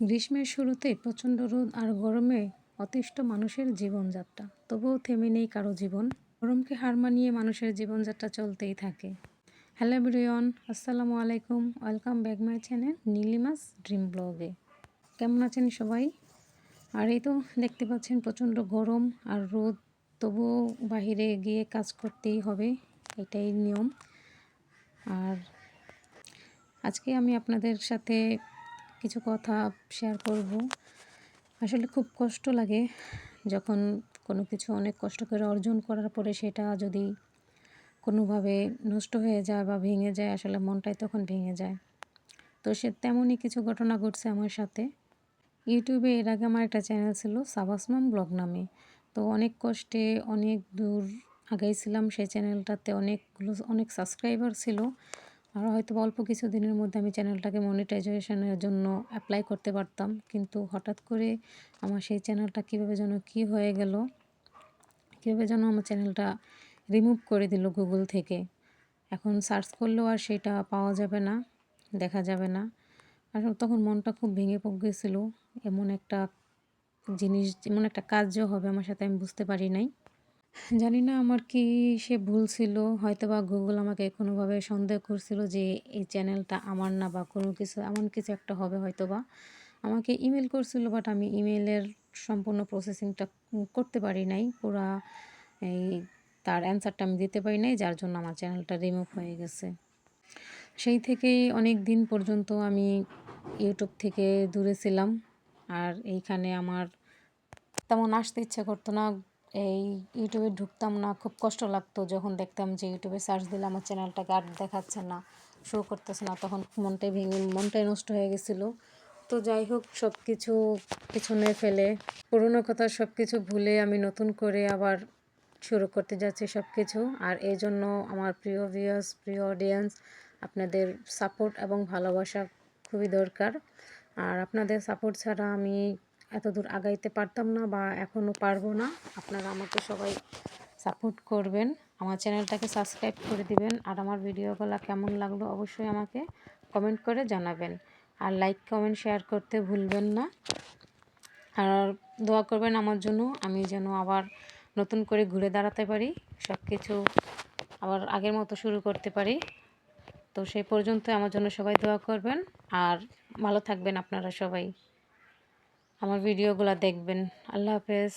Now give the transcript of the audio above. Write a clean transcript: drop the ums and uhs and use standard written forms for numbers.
গ্রীষ্মের শুরুতেই প্রচণ্ড রোদ আর গরমে অতিষ্ঠ মানুষের জীবনযাত্রা, তবুও থেমে নেই কারো জীবন। গরমকে হার মানিয়ে মানুষের জীবনযাত্রা চলতেই থাকে। হ্যালো এভরিওয়ান, আসসালামু আলাইকুম, welcome back my channel Nilima's dream ব্লগে। কেমন আছেন সবাই? আর এই তো দেখতে পাচ্ছেন প্রচণ্ড গরম আর রোদ, তবুও বাহিরে গিয়ে কাজ করতেই হবে, এটাই নিয়ম। আর আজকে আমি আপনাদের সাথে কিছু কথা শেয়ার করব। আসলে খুব কষ্ট লাগে যখন কোনো কিছু অনেক কষ্ট করে অর্জন করার পরে সেটা যদি কোনোভাবে নষ্ট হয়ে যায় বা ভেঙে যায়, আসলে মনটাই তখন ভেঙে যায়। তো তেমনই কিছু ঘটনা ঘটছে আমার সাথে। ইউটিউবে এর আগে আমার একটা চ্যানেল ছিল সাবাস মম ব্লগ নামে। তো অনেক কষ্টে অনেক দূর আগাইছিলাম সেই চ্যানেলটাতে, অনেক সাবস্ক্রাইবার ছিল। আর হয়তো অল্প কিছু দিনের মধ্যে আমি চ্যানেলটাকে মনিটাইজেশনের জন্য অ্যাপ্লাই করতে পারতাম, কিন্তু হঠাৎ করে আমার সেই চ্যানেলটা কীভাবে যেন কী হয়ে গেল, কীভাবে যেন আমার চ্যানেলটা রিমুভ করে দিল গুগল থেকে। এখন সার্চ করলেও আর সেটা পাওয়া যাবে না, দেখা যাবে না। আর তখন মনটা খুব ভেঙে গেছিলো। এমন একটা জিনিস, এমন একটা কাজও হবে আমার সাথে, আমি বুঝতে পারি নাই। জানি না আমার কি সে ভুল ছিল, হয়তো বা গুগল আমাকে কোনোভাবে সন্দেহ করছিল যে এই চ্যানেলটা আমার না, বা কোনো কিছু এমন কিছু একটা হবে হয়তো বা। আমাকে ইমেল করছিল, বাট আমি ইমেলের সম্পূর্ণ প্রসেসিংটা করতে পারি নাই, পুরা এই তার অ্যান্সারটা আমি দিতে পারি নাই, যার জন্য আমার চ্যানেলটা রিমুভ হয়ে গেছে। সেই থেকেই অনেক দিন পর্যন্ত আমি ইউটিউব থেকে দূরে ছিলাম। আর এইখানে আমার তেমন আসতে ইচ্ছা করতো না, এই ইউটিউবে ঢুকতাম না, খুব কষ্ট লাগতো যখন দেখতাম যে ইউটিউবে সার্চ দিলে আমার চ্যানেলটাকে আর দেখাচ্ছে না, শো করতেছে না, তখন মনটাই নষ্ট হয়ে গেছিলো। তো যাই হোক, সব কিছু পিছনে ফেলে, পুরোনো কথা সব কিছু ভুলে আমি নতুন করে আবার শুরু করতে যাচ্ছি সব কিছু। আর এই জন্য আমার প্রিয় ভিউয়ার্স, প্রিয় অডিয়েন্স, আপনাদের সাপোর্ট এবং ভালোবাসা খুবই দরকার। আর আপনাদের সাপোর্ট ছাড়া আমি এত দূর আগাইতে পারতাম না, বা এখনও পারবো না। আপনারা আমাকে সবাই সাপোর্ট করবেন, আমার চ্যানেলটাকে সাবস্ক্রাইব করে দিবেন। আর আমার ভিডিওগুলো কেমন লাগলো অবশ্যই আমাকে কমেন্ট করে জানাবেন। আর লাইক, কমেন্ট, শেয়ার করতে ভুলবেন না। আর দোয়া করবেন আমার জন্য, আমি যেন আবার নতুন করে ঘুরে দাঁড়াতে পারি, সব কিছু আবার আগের মতো শুরু করতে পারি। তো সেই পর্যন্ত আমার জন্য সবাই দোয়া করবেন। আর ভালো থাকবেন আপনারা সবাই, আমার ভিডিওগুলো দেখবেন। আল্লাহ হাফেজ।